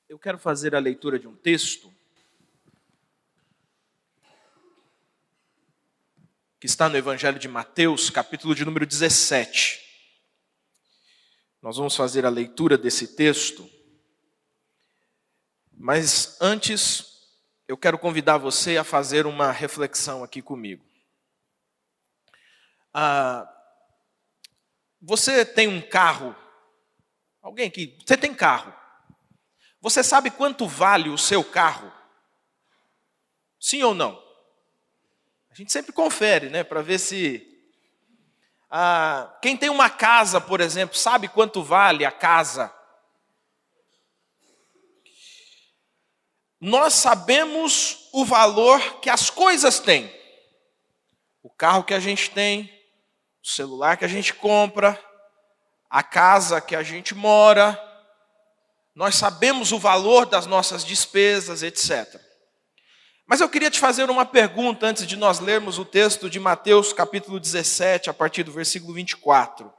Eu quero fazer a leitura de um texto que está no Evangelho de Mateus, capítulo de número 17. Nós vamos fazer a leitura desse texto, mas antes eu quero convidar você a fazer uma reflexão aqui comigo. Você tem um carro? Alguém aqui? Você tem carro? Você sabe quanto vale o seu carro? Sim ou não? A gente sempre confere, né, para ver se... Quem tem uma casa, por exemplo, sabe quanto vale a casa? Nós sabemos o valor que as coisas têm. O carro que a gente tem, o celular que a gente compra, a casa que a gente mora. Nós sabemos o valor das nossas despesas, etc. Mas eu queria te fazer uma pergunta antes de nós lermos o texto de Mateus capítulo 17, a partir do versículo 24.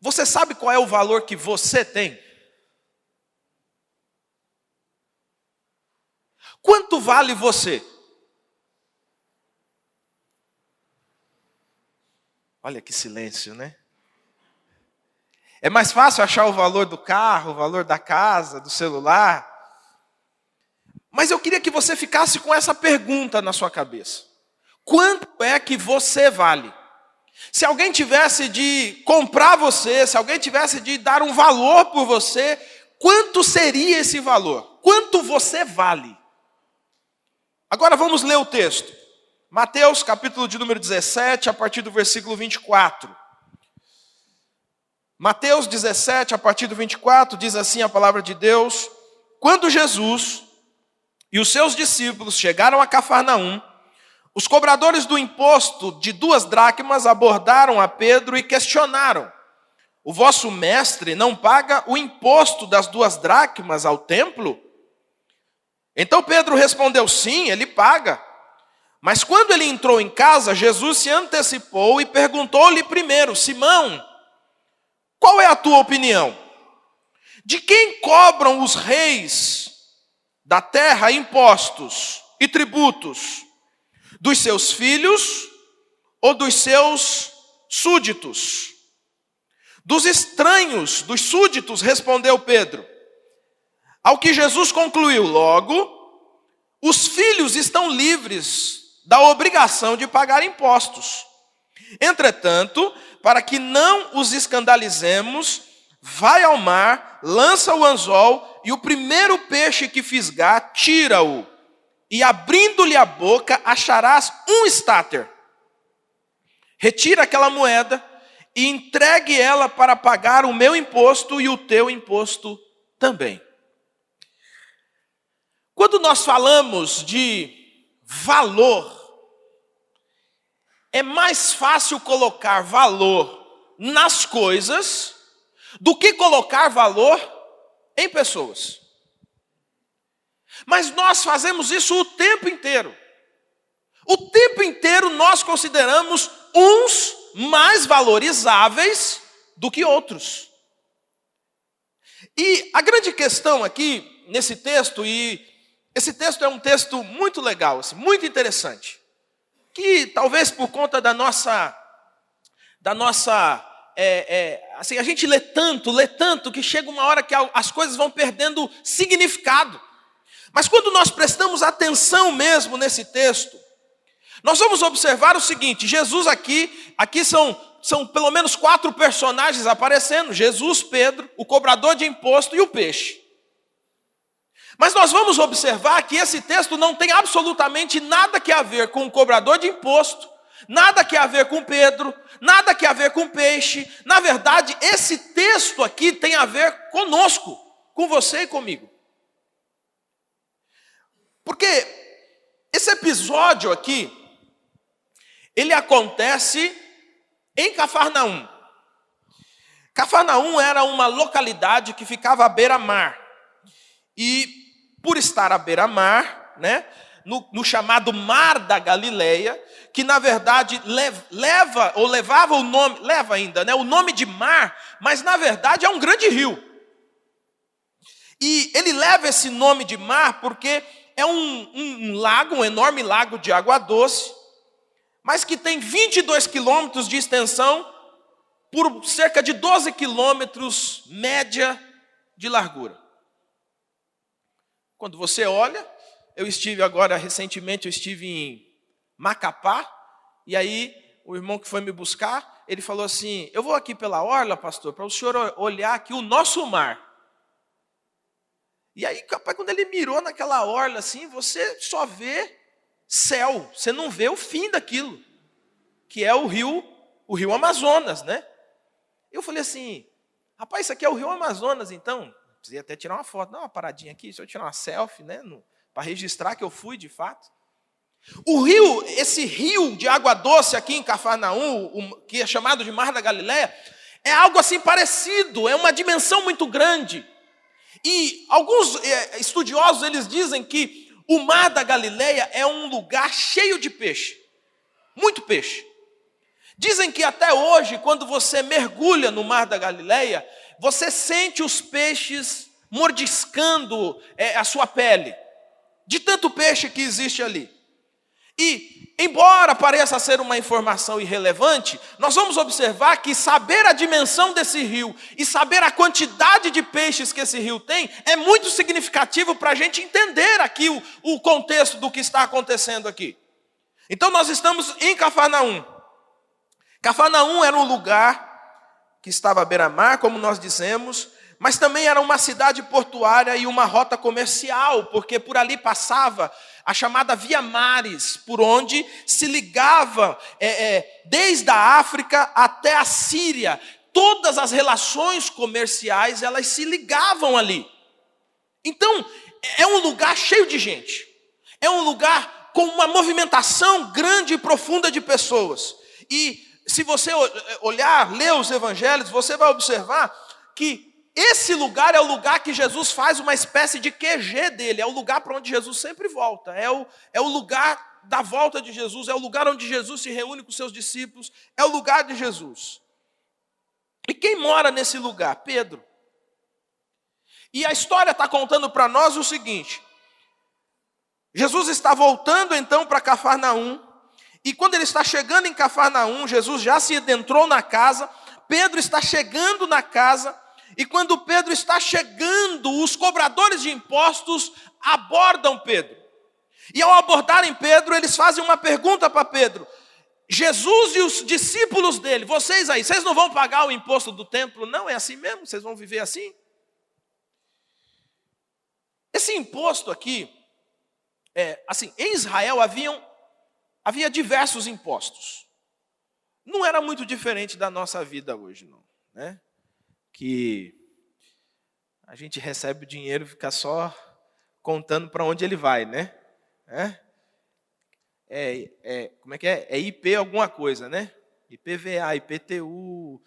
Você sabe qual é o valor que você tem? Quanto vale você? Olha que silêncio, né? É mais fácil achar o valor do carro, o valor da casa, do celular. Mas eu queria que você ficasse com essa pergunta na sua cabeça. Quanto é que você vale? Se alguém tivesse de comprar você, se alguém tivesse de dar um valor por você, quanto seria esse valor? Quanto você vale? Agora vamos ler o texto. Mateus, capítulo de número 17, a partir do versículo 24. Mateus 17, a partir do 24, diz assim a palavra de Deus: Quando Jesus e os seus discípulos chegaram a Cafarnaum, os cobradores do imposto de 2 dracmas abordaram a Pedro e questionaram: O vosso mestre não paga o imposto das 2 dracmas ao templo? Então Pedro respondeu: Sim, ele paga. Mas quando ele entrou em casa, Jesus se antecipou e perguntou-lhe primeiro: Simão, qual é a tua opinião? De quem cobram os reis da terra impostos e tributos? Dos seus filhos ou dos seus súditos? Dos estranhos, dos súditos, respondeu Pedro. Ao que Jesus concluiu: Logo, os filhos estão livres da obrigação de pagar impostos. Entretanto, para que não os escandalizemos, vai ao mar, lança o anzol, e o primeiro peixe que fisgar, tira-o. E abrindo-lhe a boca, acharás um estáter. Retira aquela moeda e entregue ela para pagar o meu imposto e o teu imposto também. Quando nós falamos de valor, é mais fácil colocar valor nas coisas do que colocar valor em pessoas. Mas nós fazemos isso o tempo inteiro. O tempo inteiro nós consideramos uns mais valorizáveis do que outros. E a grande questão aqui, nesse texto, e esse texto é um texto muito legal, assim, muito interessante, que talvez por conta da nossa assim, a gente lê tanto, que chega uma hora que as coisas vão perdendo significado. Mas quando nós prestamos atenção mesmo nesse texto, nós vamos observar o seguinte: Jesus aqui são pelo menos 4 personagens aparecendo: Jesus, Pedro, o cobrador de imposto e o peixe. Mas nós vamos observar que esse texto não tem absolutamente nada que a ver com o cobrador de imposto, nada que a ver com Pedro, nada que a ver com peixe. Na verdade, esse texto aqui tem a ver conosco, com você e comigo. Porque esse episódio aqui, ele acontece em Cafarnaum. Cafarnaum era uma localidade que ficava à beira-mar. E por estar à beira-mar, né, no chamado Mar da Galileia, que na verdade leva o nome, leva ainda, né, o nome de mar, mas na verdade é um grande rio. E ele leva esse nome de mar porque é um lago, um enorme lago de água doce, mas que tem 22 quilômetros de extensão por cerca de 12 quilômetros média de largura. Quando você olha, recentemente eu estive em Macapá, e aí o irmão que foi me buscar, ele falou assim, eu vou aqui pela orla, pastor, para o senhor olhar aqui o nosso mar. E aí, capaz, quando ele mirou naquela orla assim, você só vê céu, você não vê o fim daquilo, que é o rio Amazonas, né? Eu falei assim, rapaz, isso aqui é o rio Amazonas, então, precisei até tirar uma foto, dá uma paradinha aqui, deixa eu tirar uma selfie, né, para registrar que eu fui de fato. Esse rio de água doce aqui em Cafarnaum, que é chamado de Mar da Galileia, é algo assim parecido, é uma dimensão muito grande. E alguns estudiosos, eles dizem que o Mar da Galileia é um lugar cheio de peixe, muito peixe. Dizem que até hoje, quando você mergulha no Mar da Galileia, você sente os peixes mordiscando a sua pele, de tanto peixe que existe ali. E, embora pareça ser uma informação irrelevante, nós vamos observar que saber a dimensão desse rio e saber a quantidade de peixes que esse rio tem é muito significativo para a gente entender aqui o contexto do que está acontecendo aqui. Então nós estamos em Cafarnaum. Cafarnaum era um lugar que estava à beira-mar, como nós dissemos, mas também era uma cidade portuária e uma rota comercial, porque por ali passava a chamada Via Maris, por onde se ligava desde a África até a Síria. Todas as relações comerciais, elas se ligavam ali. Então, é um lugar cheio de gente. É um lugar com uma movimentação grande e profunda de pessoas. E se você olhar, ler os evangelhos, você vai observar que esse lugar é o lugar que Jesus faz uma espécie de QG dele, é o lugar para onde Jesus sempre volta, é o lugar da volta de Jesus, é o lugar onde Jesus se reúne com seus discípulos, é o lugar de Jesus. E quem mora nesse lugar? Pedro. E a história está contando para nós o seguinte, Jesus está voltando então para Cafarnaum, e quando ele está chegando em Cafarnaum, Jesus já se adentrou na casa, Pedro está chegando na casa, e quando Pedro está chegando, os cobradores de impostos abordam Pedro. E ao abordarem Pedro, eles fazem uma pergunta para Pedro. Jesus e os discípulos dele, vocês aí, vocês não vão pagar o imposto do templo? Não, é assim mesmo? Vocês vão viver assim? Esse imposto aqui, assim, em Israel havia diversos impostos. Não era muito diferente da nossa vida hoje, não, né? Que a gente recebe o dinheiro e fica só contando para onde ele vai, né? Como é que é? É IP alguma coisa, né? IPVA, IPTU,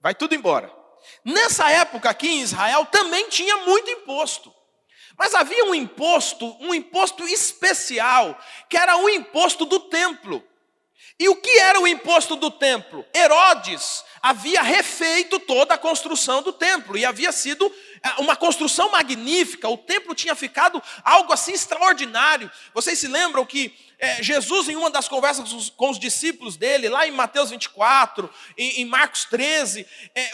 vai tudo embora. Nessa época aqui em Israel também tinha muito imposto. Mas havia um imposto especial, que era o imposto do templo. E o que era o imposto do templo? Herodes havia refeito toda a construção do templo, e havia sido uma construção magnífica, o templo tinha ficado algo assim extraordinário. Vocês se lembram que Jesus, em uma das conversas com os discípulos dele, lá em Mateus 24, em Marcos 13,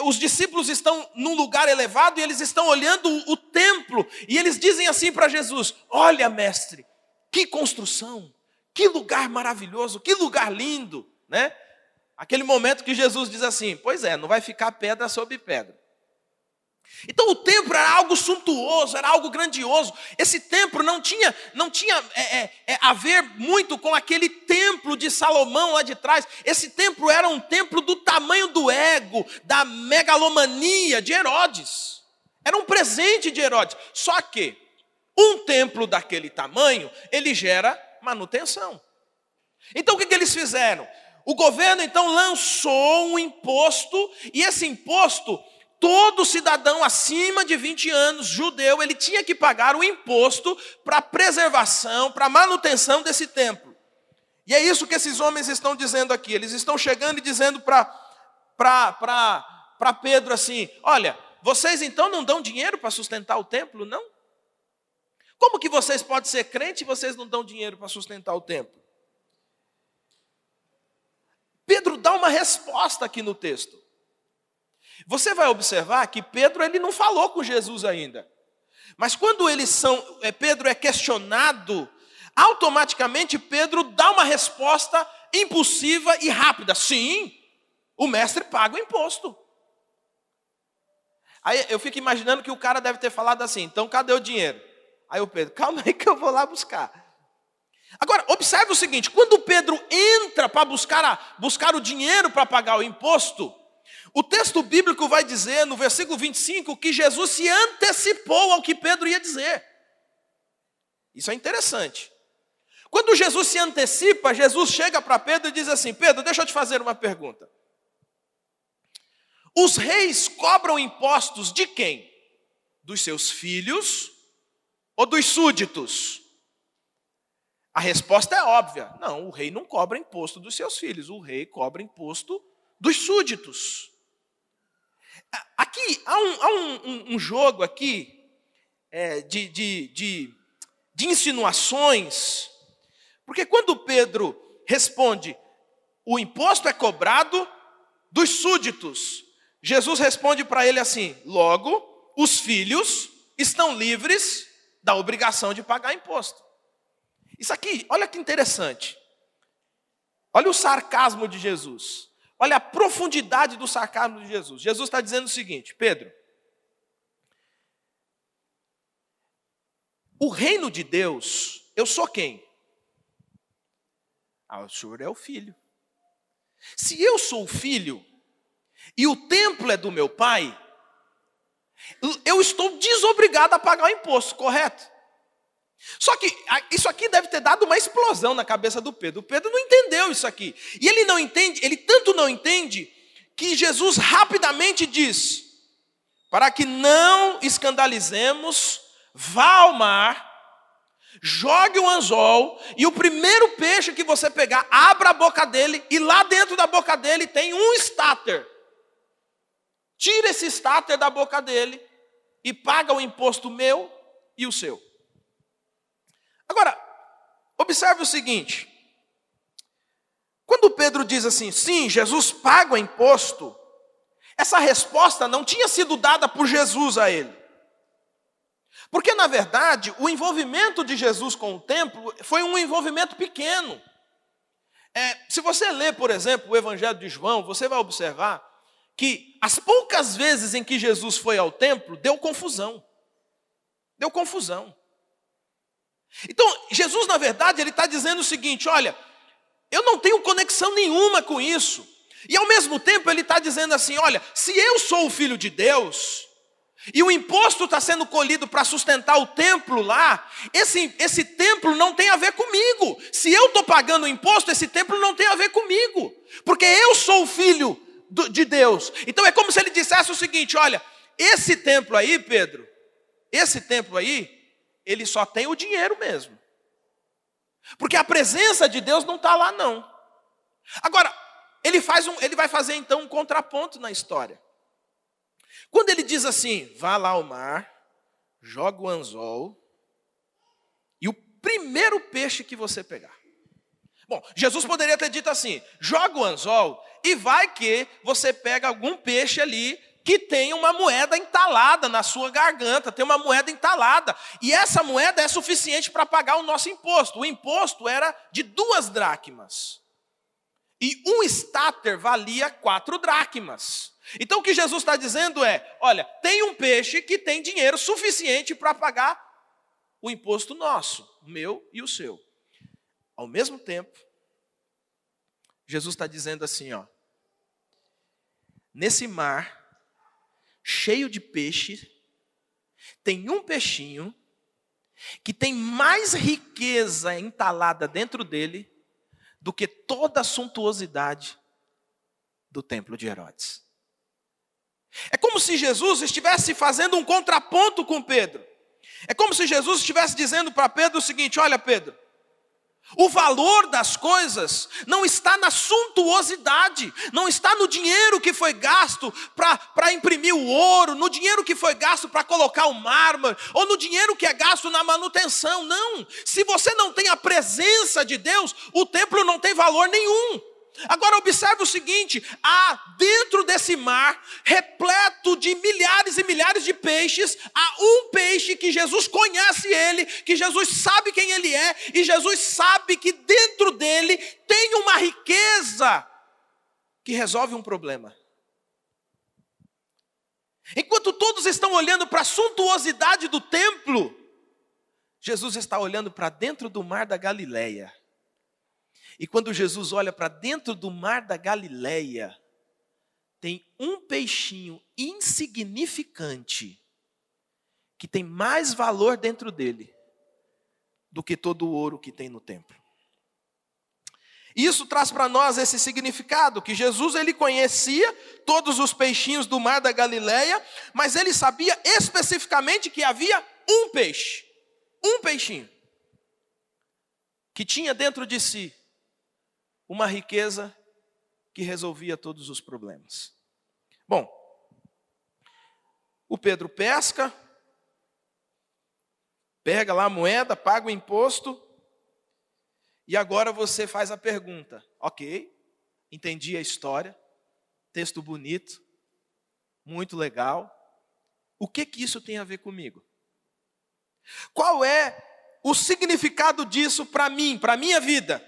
os discípulos estão num lugar elevado e eles estão olhando o templo, e eles dizem assim para Jesus, olha mestre, que construção, que lugar maravilhoso, que lugar lindo, né? Aquele momento que Jesus diz assim, pois é, não vai ficar pedra sobre pedra. Então o templo era algo suntuoso, era algo grandioso. Esse templo não tinha a ver muito com aquele templo de Salomão lá de trás. Esse templo era um templo do tamanho do ego, da megalomania de Herodes. Era um presente de Herodes. Só que um templo daquele tamanho, ele gera manutenção. Então o que eles fizeram? O governo então lançou um imposto, e esse imposto, todo cidadão acima de 20 anos, judeu, ele tinha que pagar o imposto para a preservação, para a manutenção desse templo. E é isso que esses homens estão dizendo aqui. Eles estão chegando e dizendo para Pedro assim, olha, vocês então não dão dinheiro para sustentar o templo, não? Como que vocês podem ser crentes e vocês não dão dinheiro para sustentar o templo? Pedro dá uma resposta aqui no texto. Você vai observar que Pedro ele não falou com Jesus ainda. Mas quando Pedro é questionado, automaticamente Pedro dá uma resposta impulsiva e rápida. Sim, o mestre paga o imposto. Aí eu fico imaginando que o cara deve ter falado assim, então cadê o dinheiro? Aí o Pedro, calma aí que eu vou lá buscar. Agora, observe o seguinte, quando Pedro entra para buscar o dinheiro para pagar o imposto, o texto bíblico vai dizer, no versículo 25, que Jesus se antecipou ao que Pedro ia dizer. Isso é interessante. Quando Jesus se antecipa, Jesus chega para Pedro e diz assim, Pedro, deixa eu te fazer uma pergunta. Os reis cobram impostos de quem? Dos seus filhos ou dos súditos? A resposta é óbvia. Não, o rei não cobra imposto dos seus filhos. O rei cobra imposto dos súditos. Aqui, há um jogo aqui de insinuações. Porque quando Pedro responde, o imposto é cobrado dos súditos. Jesus responde para ele assim, logo, os filhos estão livres da obrigação de pagar imposto. Isso aqui, olha que interessante. Olha o sarcasmo de Jesus. Olha a profundidade do sarcasmo de Jesus. Jesus está dizendo o seguinte, Pedro, o reino de Deus, eu sou quem? O senhor é o filho. Se eu sou o filho, e o templo é do meu pai, eu estou desobrigado a pagar o imposto, correto? Só que isso aqui deve ter dado uma explosão na cabeça do Pedro. O Pedro não entendeu isso aqui. E ele não entende, ele tanto não entende, que Jesus rapidamente diz, para que não escandalizemos, vá ao mar, jogue o anzol, e o primeiro peixe que você pegar, abra a boca dele, e lá dentro da boca dele tem um estáter. Tira esse estáter da boca dele, e paga o imposto meu e o seu. Agora, observe o seguinte. Quando Pedro diz assim, sim, Jesus paga o imposto, essa resposta não tinha sido dada por Jesus a ele. Porque, na verdade, o envolvimento de Jesus com o templo foi um envolvimento pequeno. Se você ler, por exemplo, o Evangelho de João, você vai observar que as poucas vezes em que Jesus foi ao templo, deu confusão. Deu confusão. Então, Jesus, na verdade, ele está dizendo o seguinte, olha, eu não tenho conexão nenhuma com isso. E, ao mesmo tempo, ele está dizendo assim, olha, se eu sou o Filho de Deus, e o imposto está sendo colhido para sustentar o templo lá, esse templo não tem a ver comigo. Se eu estou pagando o imposto, esse templo não tem a ver comigo. Porque eu sou o Filho de Deus. Então, é como se ele dissesse o seguinte, olha, esse templo aí, Pedro, esse templo aí, ele só tem o dinheiro mesmo. Porque a presença de Deus não está lá, não. Agora, ele vai fazer então um contraponto na história. Quando ele diz assim, vá lá ao mar, joga o anzol, e o primeiro peixe que você pegar. Bom, Jesus poderia ter dito assim, joga o anzol, e vai que você pega algum peixe ali, que tem uma moeda entalada na sua garganta, tem uma moeda entalada. E essa moeda é suficiente para pagar o nosso imposto. O imposto era de 2 dracmas. E um estáter valia 4 dracmas. Então o que Jesus está dizendo é, olha, tem um peixe que tem dinheiro suficiente para pagar o imposto nosso, o meu e o seu. Ao mesmo tempo, Jesus está dizendo assim, ó, nesse mar cheio de peixe, tem um peixinho que tem mais riqueza entalada dentro dele do que toda a suntuosidade do templo de Herodes. É como se Jesus estivesse fazendo um contraponto com Pedro. É como se Jesus estivesse dizendo para Pedro o seguinte, olha Pedro, O valor das coisas não está na suntuosidade, não está no dinheiro que foi gasto para imprimir o ouro, no dinheiro que foi gasto para colocar o mármore, ou no dinheiro que é gasto na manutenção. Não, se você não tem a presença de Deus, o templo não tem valor nenhum. Agora observe o seguinte, há dentro desse mar, repleto de milhares e milhares de peixes, há um peixe que Jesus conhece ele, que Jesus sabe quem ele é, e Jesus sabe que dentro dele tem uma riqueza que resolve um problema. Enquanto todos estão olhando para a suntuosidade do templo, Jesus está olhando para dentro do mar da Galileia. E quando Jesus olha para dentro do mar da Galileia, tem um peixinho insignificante que tem mais valor dentro dele do que todo o ouro que tem no templo. E isso traz para nós esse significado, que Jesus ele conhecia todos os peixinhos do mar da Galileia, mas ele sabia especificamente que havia um peixe, um peixinho, que tinha dentro de si uma riqueza que resolvia todos os problemas. Bom, o Pedro pesca, pega lá a moeda, paga o imposto, e agora você faz a pergunta. Ok, entendi a história, texto bonito, muito legal. O que isso tem a ver comigo? Qual é o significado disso para mim, para a minha vida?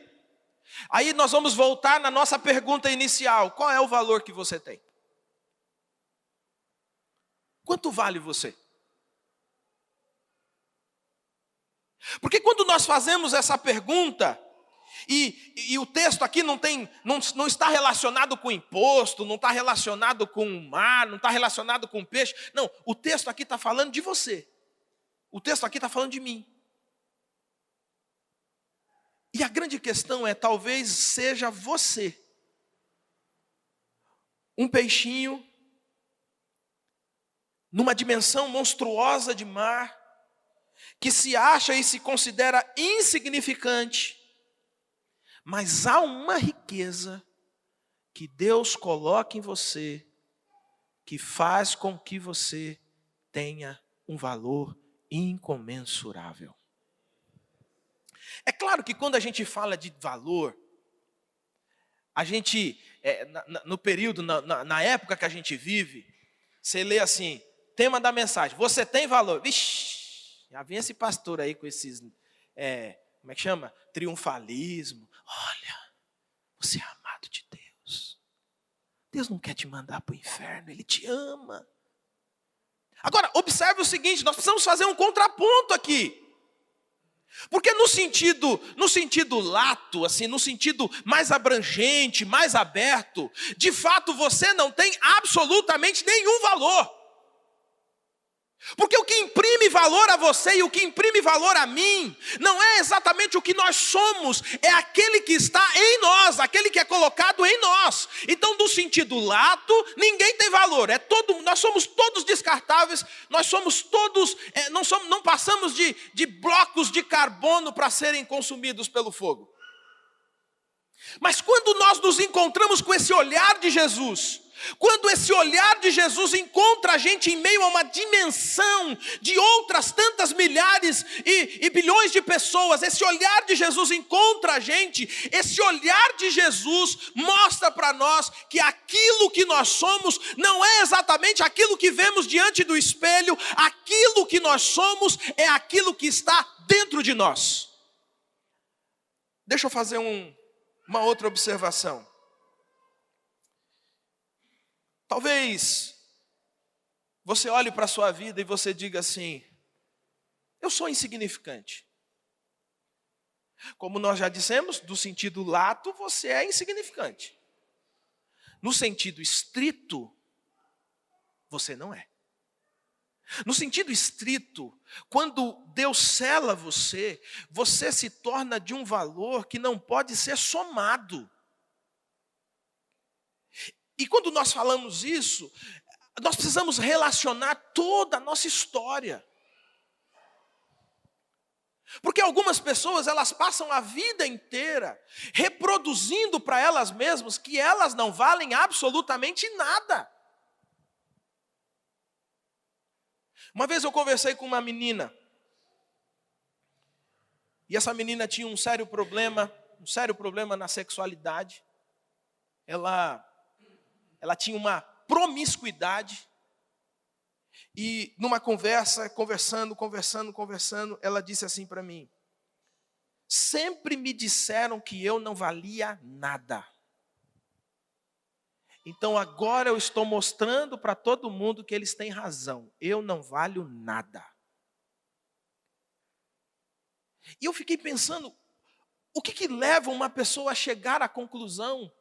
Aí nós vamos voltar na nossa pergunta inicial. Qual é o valor que você tem? Quanto vale você? Porque quando nós fazemos essa pergunta, e o texto aqui não está relacionado com imposto, não está relacionado com o mar, não está relacionado com peixe. Não, o texto aqui está falando de você. O texto aqui está falando de mim. E a grande questão é, talvez seja você, um peixinho, numa dimensão monstruosa de mar, que se acha e se considera insignificante, mas há uma riqueza que Deus coloca em você, que faz com que você tenha um valor incomensurável. É claro que quando a gente fala de valor, a gente, no período, na época que a gente vive, você lê assim, tema da mensagem, você tem valor. Vixe, já vem esse pastor aí com esses, como é que chama? Triunfalismo. Olha, você é amado de Deus. Deus não quer te mandar para o inferno, Ele te ama. Agora, observe o seguinte, nós precisamos fazer um contraponto aqui. Porque no sentido lato, assim, no sentido mais abrangente, mais aberto, de fato você não tem absolutamente nenhum valor. Porque o que imprime valor a você e o que imprime valor a mim, não é exatamente o que nós somos, é aquele que está em nós, aquele que é colocado em nós. Então, no sentido lato, ninguém tem valor, nós somos todos descartáveis, nós somos todos, não passamos de blocos de carbono para serem consumidos pelo fogo. Mas quando nós nos encontramos com esse olhar de Jesus, quando esse olhar de Jesus encontra a gente em meio a uma dimensão de outras tantas milhares e bilhões de pessoas, esse olhar de Jesus encontra a gente, esse olhar de Jesus mostra para nós que aquilo que nós somos não é exatamente aquilo que vemos diante do espelho, aquilo que nós somos é aquilo que está dentro de nós. Deixa eu fazer uma outra observação. Talvez você olhe para a sua vida e você diga assim, eu sou insignificante. Como nós já dissemos, do sentido lato, você é insignificante. No sentido estrito, você não é. No sentido estrito, quando Deus sela você, você se torna de um valor que não pode ser somado. E quando nós falamos isso, nós precisamos relacionar toda a nossa história. Porque algumas pessoas, elas passam a vida inteira reproduzindo para elas mesmas que elas não valem absolutamente nada. Uma vez eu conversei com uma menina, e essa menina tinha um sério problema na sexualidade. Ela tinha uma promiscuidade. E numa conversando, ela disse assim para mim: sempre me disseram que eu não valia nada. Então agora eu estou mostrando para todo mundo que eles têm razão. Eu não valho nada. E eu fiquei pensando, o que leva uma pessoa a chegar à conclusão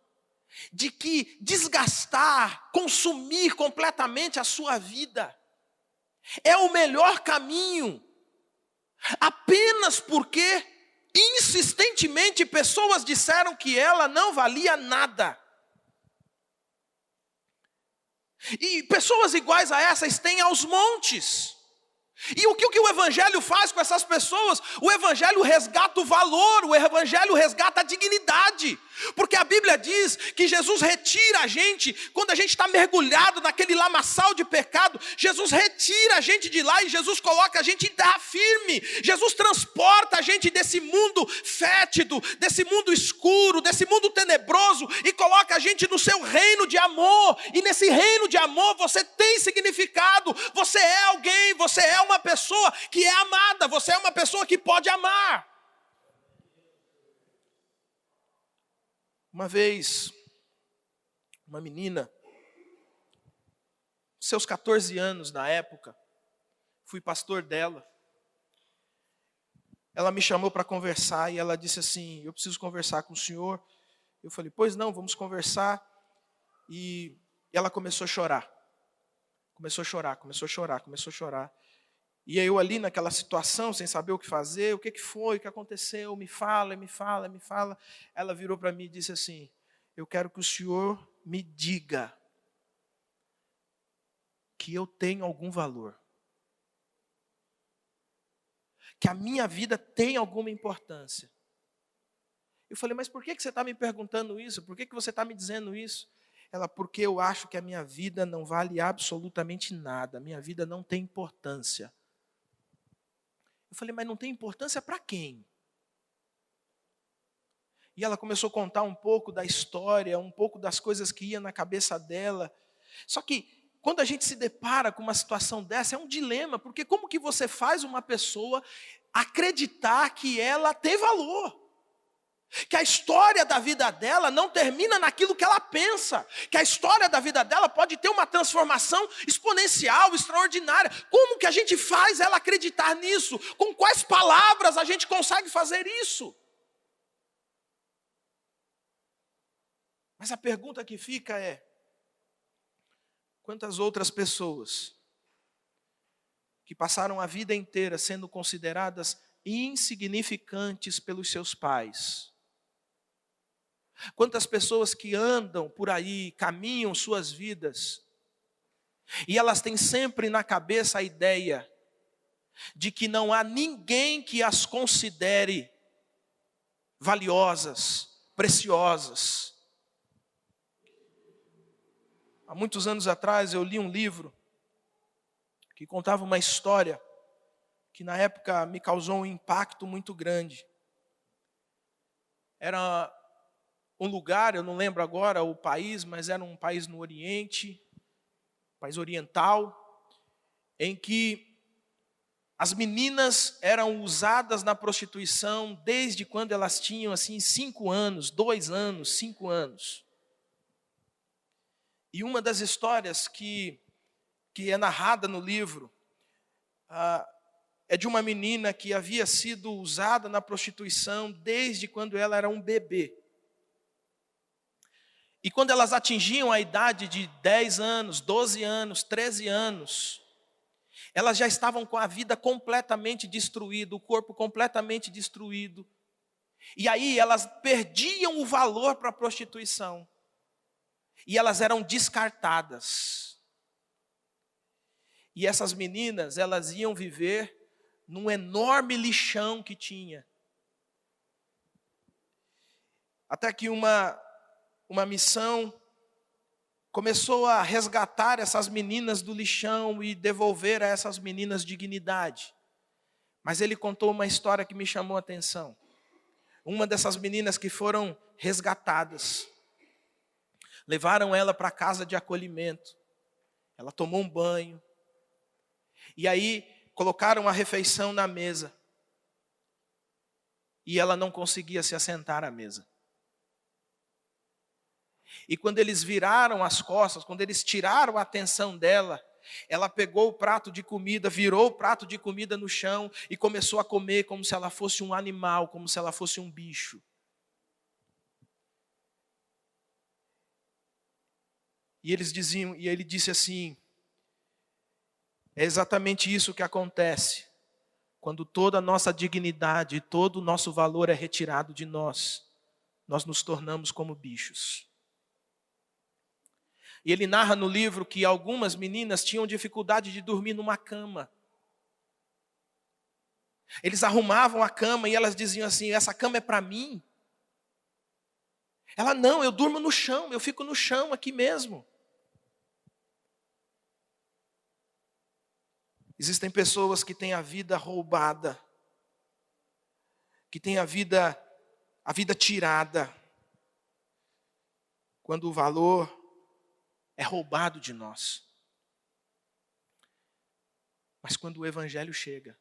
de que desgastar, consumir completamente a sua vida é o melhor caminho, apenas porque insistentemente pessoas disseram que ela não valia nada. E pessoas iguais a essas têm aos montes. E o que o Evangelho faz com essas pessoas? O Evangelho resgata o valor, o Evangelho resgata a dignidade. Porque a Bíblia diz que Jesus retira a gente, quando a gente está mergulhado naquele lamaçal de pecado, Jesus retira a gente de lá e Jesus coloca a gente em terra firme. Jesus transporta a gente desse mundo fétido, desse mundo escuro, desse mundo tenebroso e coloca a gente no seu reino de amor. E nesse reino de amor você tem significado, você é alguém, você é uma pessoa que é amada, você é uma pessoa que pode amar. Uma vez, uma menina, seus 14 anos na época, fui pastor dela. Ela me chamou para conversar e ela disse assim: eu preciso conversar com o senhor. Eu falei: pois não, vamos conversar. E ela começou a chorar. Começou a chorar. E aí eu ali naquela situação, sem saber o que fazer, o que foi, o que aconteceu, me fala. Ela virou para mim e disse assim: eu quero que o senhor me diga que eu tenho algum valor. Que a minha vida tem alguma importância. Eu falei: mas por que você está me perguntando isso? Por que você está me dizendo isso? Ela: porque eu acho que a minha vida não vale absolutamente nada. A minha vida não tem importância. Eu falei: mas não tem importância para quem? E ela começou a contar um pouco da história, um pouco das coisas que ia na cabeça dela. Só que quando a gente se depara com uma situação dessa, é um dilema, porque como que você faz uma pessoa acreditar que ela tem valor? Que a história da vida dela não termina naquilo que ela pensa. Que a história da vida dela pode ter uma transformação exponencial, extraordinária. Como que a gente faz ela acreditar nisso? Com quais palavras a gente consegue fazer isso? Mas a pergunta que fica é: quantas outras pessoas que passaram a vida inteira sendo consideradas insignificantes pelos seus pais? Quantas pessoas que andam por aí, caminham suas vidas, e elas têm sempre na cabeça a ideia de que não há ninguém que as considere valiosas, preciosas. Há muitos anos atrás eu li um livro que contava uma história que na época me causou um impacto muito grande. Era um lugar, eu não lembro agora o país, mas era um país no Oriente, país oriental, em que as meninas eram usadas na prostituição desde quando elas tinham assim 5 anos, 2 anos, 5 anos. E uma das histórias que é narrada no livro é de uma menina que havia sido usada na prostituição desde quando ela era um bebê. E quando elas atingiam a idade de 10 anos, 12 anos, 13 anos, elas já estavam com a vida completamente destruída, o corpo completamente destruído. E aí elas perdiam o valor para a prostituição. E elas eram descartadas. E essas meninas, elas iam viver num enorme lixão que tinha. Até que uma missão começou a resgatar essas meninas do lixão e devolver a essas meninas dignidade. Mas ele contou uma história que me chamou a atenção. Uma dessas meninas que foram resgatadas, levaram ela para a casa de acolhimento. Ela tomou um banho. E aí colocaram a refeição na mesa. E ela não conseguia se assentar à mesa. E quando eles viraram as costas, quando eles tiraram a atenção dela, ela pegou o prato de comida, virou o prato de comida no chão e começou a comer como se ela fosse um animal, como se ela fosse um bicho. E eles diziam, e ele disse assim: é exatamente isso que acontece quando toda a nossa dignidade, todo o nosso valor é retirado de nós. Nós nos tornamos como bichos. E ele narra no livro que algumas meninas tinham dificuldade de dormir numa cama. Eles arrumavam a cama e elas diziam assim: essa cama é para mim? Ela: não, eu durmo no chão, eu fico no chão aqui mesmo. Existem pessoas que têm a vida roubada, que têm a vida tirada, quando o valor é roubado de nós. Mas quando o Evangelho chega,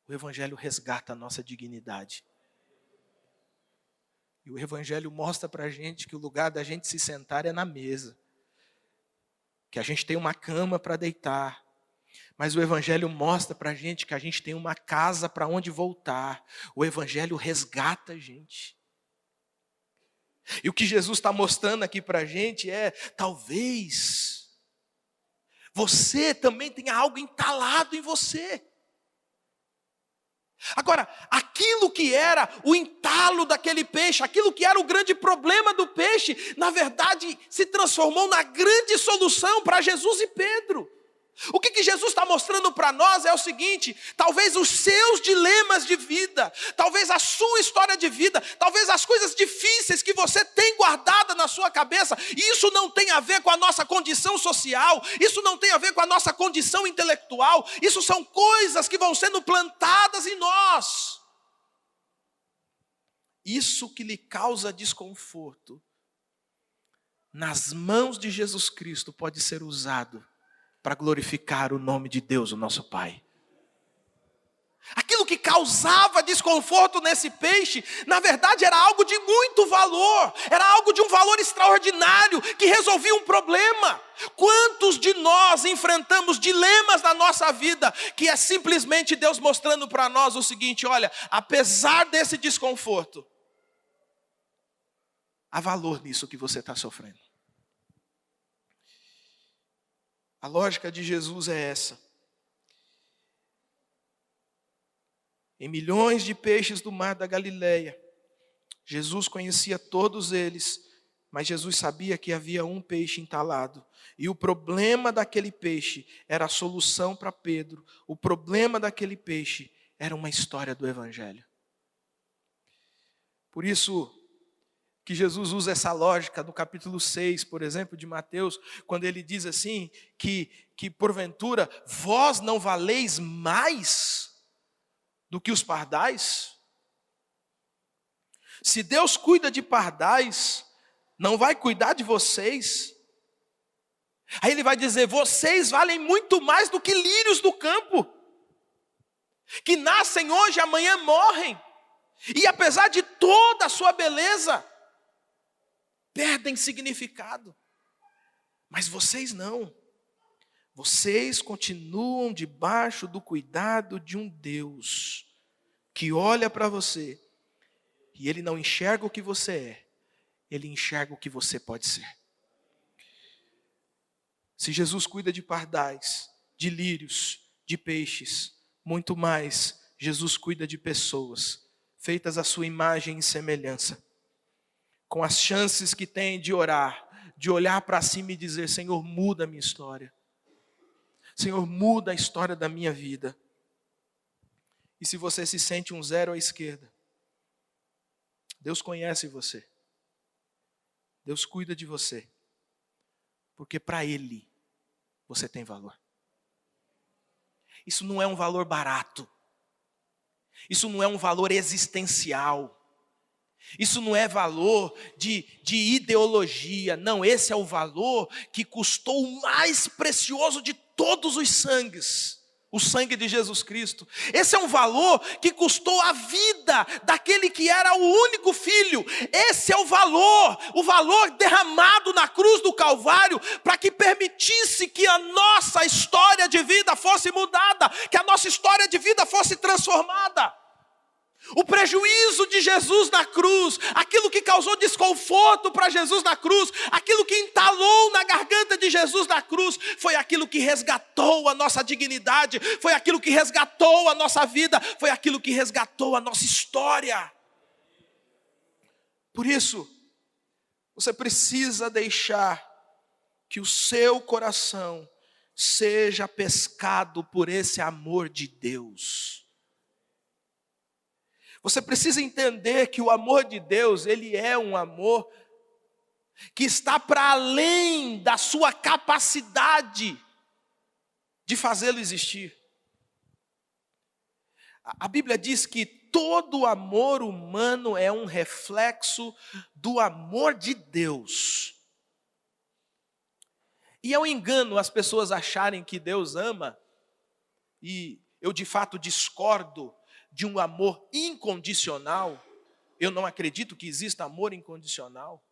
o Evangelho resgata a nossa dignidade. E o Evangelho mostra para a gente que o lugar da gente se sentar é na mesa. Que a gente tem uma cama para deitar. Mas o Evangelho mostra para a gente que a gente tem uma casa para onde voltar. O Evangelho resgata a gente. E o que Jesus está mostrando aqui para a gente é: talvez você também tenha algo entalado em você. Agora, aquilo que era o entalo daquele peixe, aquilo que era o grande problema do peixe, na verdade se transformou na grande solução para Jesus e Pedro. O que Jesus está mostrando para nós é o seguinte: talvez os seus dilemas de vida, talvez a sua história de vida, talvez as coisas difíceis que você tem guardada na sua cabeça, isso não tem a ver com a nossa condição social, isso não tem a ver com a nossa condição intelectual, isso são coisas que vão sendo plantadas em nós. Isso que lhe causa desconforto, nas mãos de Jesus Cristo pode ser usado para glorificar o nome de Deus, o nosso Pai. Aquilo que causava desconforto nesse peixe, na verdade era algo de muito valor, era algo de um valor extraordinário, que resolvia um problema. Quantos de nós enfrentamos dilemas na nossa vida, que é simplesmente Deus mostrando para nós o seguinte: olha, apesar desse desconforto, há valor nisso que você está sofrendo. A lógica de Jesus é essa. Em milhões de peixes do mar da Galileia, Jesus conhecia todos eles, mas Jesus sabia que havia um peixe entalado. E o problema daquele peixe era a solução para Pedro. O problema daquele peixe era uma história do Evangelho. Por isso que Jesus usa essa lógica no capítulo 6, por exemplo, de Mateus, quando ele diz assim, que porventura vós não valeis mais do que os pardais? Se Deus cuida de pardais, não vai cuidar de vocês? Aí ele vai dizer: vocês valem muito mais do que lírios do campo, que nascem hoje e amanhã morrem, e apesar de toda a sua beleza, perdem significado. Mas vocês não. Vocês continuam debaixo do cuidado de um Deus que olha para você e Ele não enxerga o que você é, Ele enxerga o que você pode ser. Se Jesus cuida de pardais, de lírios, de peixes, muito mais, Jesus cuida de pessoas feitas à sua imagem e semelhança, com as chances que tem de orar, de olhar para cima e dizer: Senhor, muda a minha história. Senhor, muda a história da minha vida. E se você se sente um zero à esquerda, Deus conhece você. Deus cuida de você. Porque para Ele você tem valor. Isso não é um valor barato. Isso não é um valor existencial. Isso não é valor de ideologia. Não, esse é o valor que custou o mais precioso de todos os sangues. O sangue de Jesus Cristo. Esse é um valor que custou a vida daquele que era o único filho. Esse é o valor derramado na cruz do Calvário, para que permitisse que a nossa história de vida fosse mudada, que a nossa história de vida fosse transformada. O prejuízo de Jesus na cruz, aquilo que causou desconforto para Jesus na cruz, aquilo que entalou na garganta de Jesus na cruz, foi aquilo que resgatou a nossa dignidade, foi aquilo que resgatou a nossa vida, foi aquilo que resgatou a nossa história. Por isso, você precisa deixar que o seu coração seja pescado por esse amor de Deus. Você precisa entender que o amor de Deus, ele é um amor que está para além da sua capacidade de fazê-lo existir. A Bíblia diz que todo amor humano é um reflexo do amor de Deus. E é um engano as pessoas acharem que Deus ama, e eu de fato discordo de um amor incondicional. Eu não acredito que exista amor incondicional.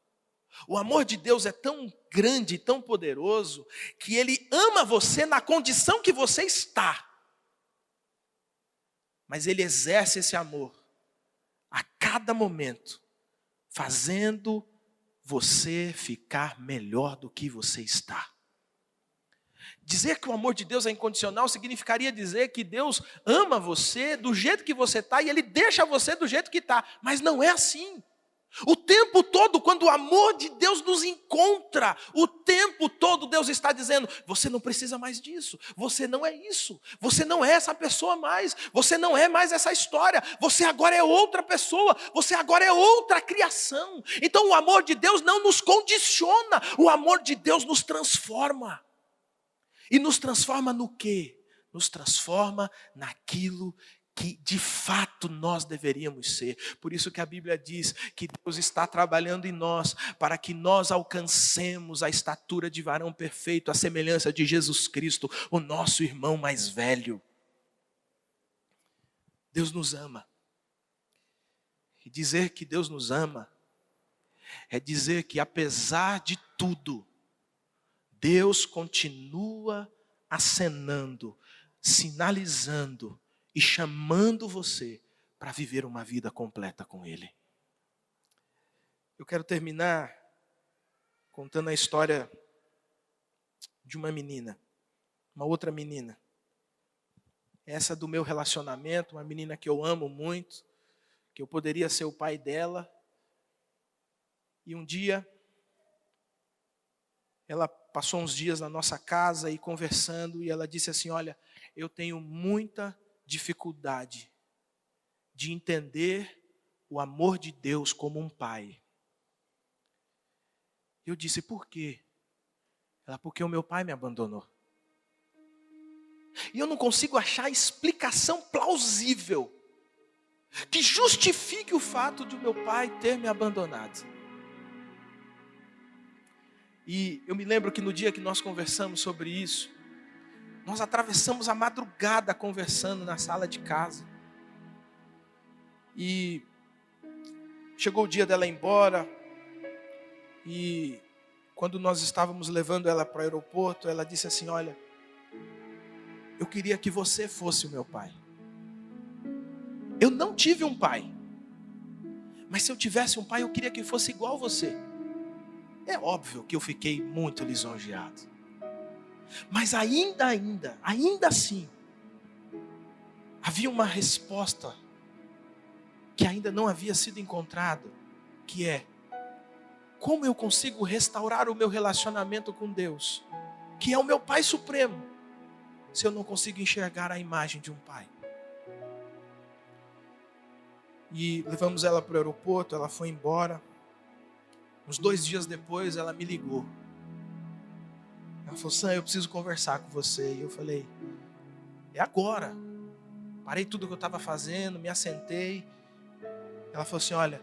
O amor de Deus é tão grande e tão poderoso que Ele ama você na condição que você está. Mas Ele exerce esse amor a cada momento, fazendo você ficar melhor do que você está. Dizer que o amor de Deus é incondicional significaria dizer que Deus ama você do jeito que você está e Ele deixa você do jeito que está. Mas não é assim. O tempo todo, quando o amor de Deus nos encontra, o tempo todo Deus está dizendo: você não precisa mais disso, você não é isso, você não é essa pessoa mais, você não é mais essa história, você agora é outra pessoa, você agora é outra criação. Então o amor de Deus não nos condiciona, o amor de Deus nos transforma. E nos transforma no quê? Nos transforma naquilo que de fato nós deveríamos ser. Por isso que a Bíblia diz que Deus está trabalhando em nós para que nós alcancemos a estatura de varão perfeito, a semelhança de Jesus Cristo, o nosso irmão mais velho. Deus nos ama. E dizer que Deus nos ama é dizer que apesar de tudo, Deus continua acenando, sinalizando e chamando você para viver uma vida completa com Ele. Eu quero terminar contando a história de uma menina, uma outra menina. Essa do meu relacionamento, uma menina que eu amo muito, que eu poderia ser o pai dela. E um dia, ela passou uns dias na nossa casa e conversando, e ela disse assim: olha, eu tenho muita dificuldade de entender o amor de Deus como um pai. Eu disse: por quê? Ela: porque o meu pai me abandonou. E eu não consigo achar explicação plausível que justifique o fato de o meu pai ter me abandonado. E eu me lembro que no dia que nós conversamos sobre isso, nós atravessamos a madrugada conversando na sala de casa. E chegou o dia dela ir embora. E quando nós estávamos levando ela para o aeroporto, ela disse assim: olha, eu queria que você fosse o meu pai. Eu não tive um pai. Mas se eu tivesse um pai, eu queria que fosse igual você. É óbvio que eu fiquei muito lisonjeado. Mas ainda assim, havia uma resposta que ainda não havia sido encontrada, que é: como eu consigo restaurar o meu relacionamento com Deus, que é o meu Pai Supremo, se eu não consigo enxergar a imagem de um pai? E levamos ela para o aeroporto, ela foi embora. Uns 2 dias depois, ela me ligou. Ela falou, Sam, eu preciso conversar com você. E eu falei, é agora. Parei tudo que eu estava fazendo, me assentei. Ela falou assim, olha,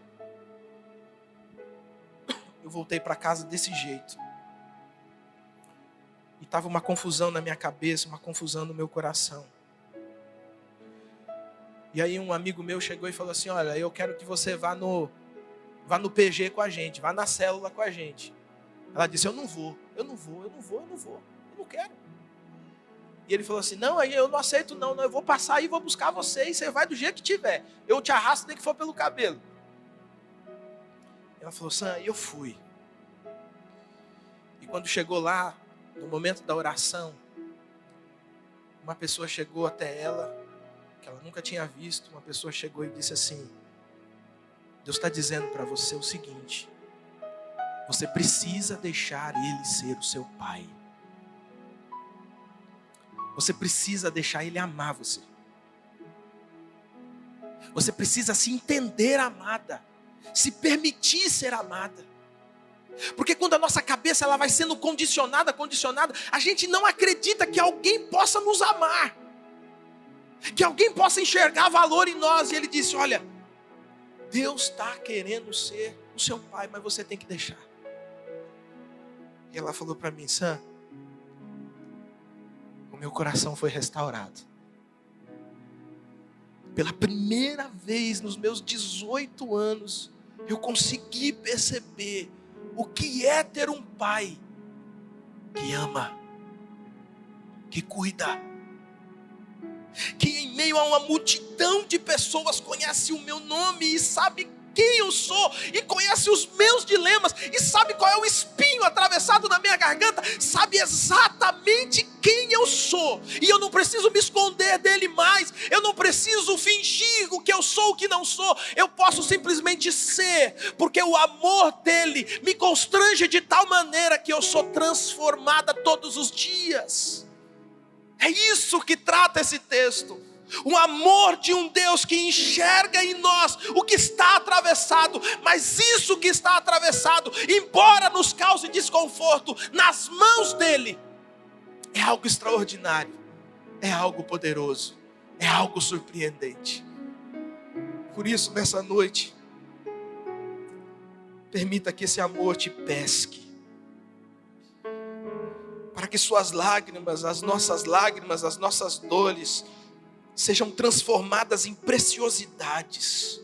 eu voltei para casa desse jeito. E estava uma confusão na minha cabeça, uma confusão no meu coração. E aí um amigo meu chegou e falou assim, olha, eu quero que você vá no PG com a gente, vá na célula com a gente. Ela disse, eu não vou, eu não quero. E ele falou assim, não, aí eu não aceito não, eu vou passar e vou buscar você, e você vai do jeito que tiver. Eu te arrasto nem que for pelo cabelo. Ela falou, Sam, eu fui. E quando chegou lá, no momento da oração, uma pessoa chegou até ela, que ela nunca tinha visto, uma pessoa chegou e disse assim, Deus está dizendo para você o seguinte, você precisa deixar Ele ser o seu pai. Você precisa deixar Ele amar você. Você precisa se entender amada, se permitir ser amada. Porque quando a nossa cabeça ela vai sendo condicionada, a gente não acredita que alguém possa nos amar. Que alguém possa enxergar valor em nós. E Ele disse, olha, Deus está querendo ser o seu pai, mas você tem que deixar. E ela falou para mim, Sam, o meu coração foi restaurado. Pela primeira vez nos meus 18 anos, eu consegui perceber o que é ter um pai que ama, que cuida, que em meio a uma multidão de pessoas conhece o meu nome e sabe quem eu sou, e conhece os meus dilemas, e sabe qual é o espinho atravessado na minha garganta, sabe exatamente quem eu sou, e eu não preciso me esconder dele mais, eu não preciso fingir o que eu sou, o que não sou, eu posso simplesmente ser, porque o amor dele me constrange de tal maneira que eu sou transformada todos os dias. É isso que trata esse texto. O amor de um Deus que enxerga em nós o que está atravessado, mas isso que está atravessado, embora nos cause desconforto, nas mãos dele, é algo extraordinário, é algo poderoso, é algo surpreendente. Por isso, nessa noite, permita que esse amor te pesque, para que suas lágrimas, as nossas dores, sejam transformadas em preciosidades.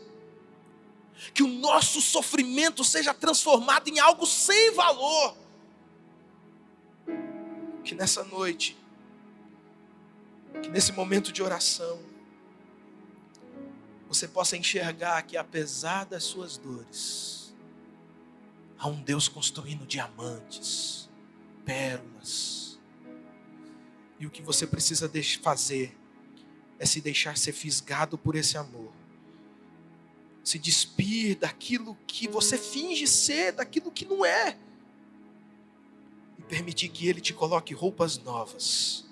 Que o nosso sofrimento seja transformado em algo sem valor. Que nessa noite, que nesse momento de oração, você possa enxergar que apesar das suas dores, há um Deus construindo diamantes, pérolas. E o que você precisa fazer é se deixar ser fisgado por esse amor. Se despir daquilo que você finge ser, daquilo que não é. E permitir que Ele te coloque roupas novas.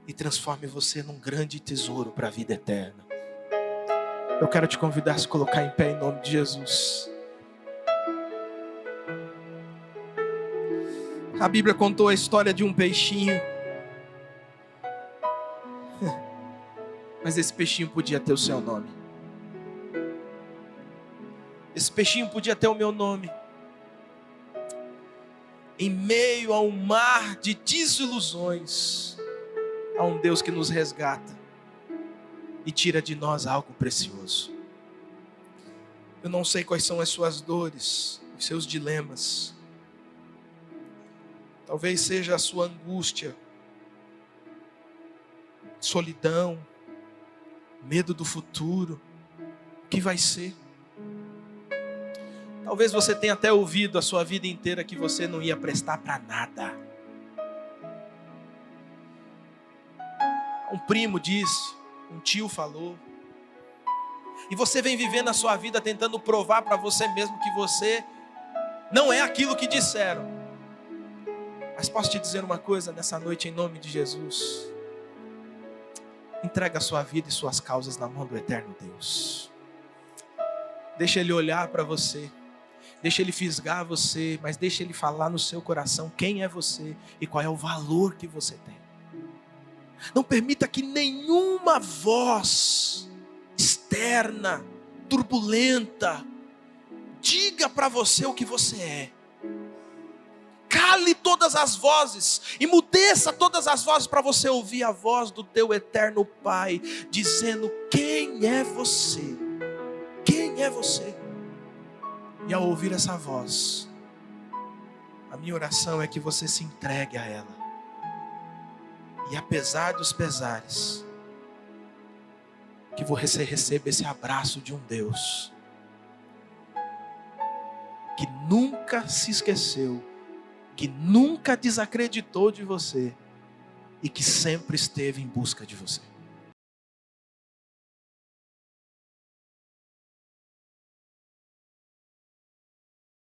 E transforme você num grande tesouro para a vida eterna. Eu quero te convidar a se colocar em pé em nome de Jesus. A Bíblia contou a história de um peixinho. Mas esse peixinho podia ter o seu nome. Esse peixinho podia ter o meu nome. Em meio a um mar de desilusões, há um Deus que nos resgata e tira de nós algo precioso. Eu não sei quais são as suas dores, os seus dilemas. Talvez seja a sua angústia, solidão, medo do futuro, o que vai ser? Talvez você tenha até ouvido a sua vida inteira que você não ia prestar para nada. Um primo disse, um tio falou. E você vem vivendo a sua vida tentando provar para você mesmo que você não é aquilo que disseram. Mas posso te dizer uma coisa nessa noite em nome de Jesus. Entrega a sua vida e suas causas na mão do eterno Deus. Deixa Ele olhar para você. Deixa Ele fisgar você, mas deixa Ele falar no seu coração quem é você e qual é o valor que você tem. Não permita que nenhuma voz externa, turbulenta, diga para você o que você é. Cale todas as vozes, emudeça todas as vozes para você ouvir a voz do teu eterno Pai, dizendo quem é você, quem é você. E ao ouvir essa voz, a minha oração é que você se entregue a ela. E apesar dos pesares, que você receba esse abraço de um Deus que nunca se esqueceu, que nunca desacreditou de você e que sempre esteve em busca de você.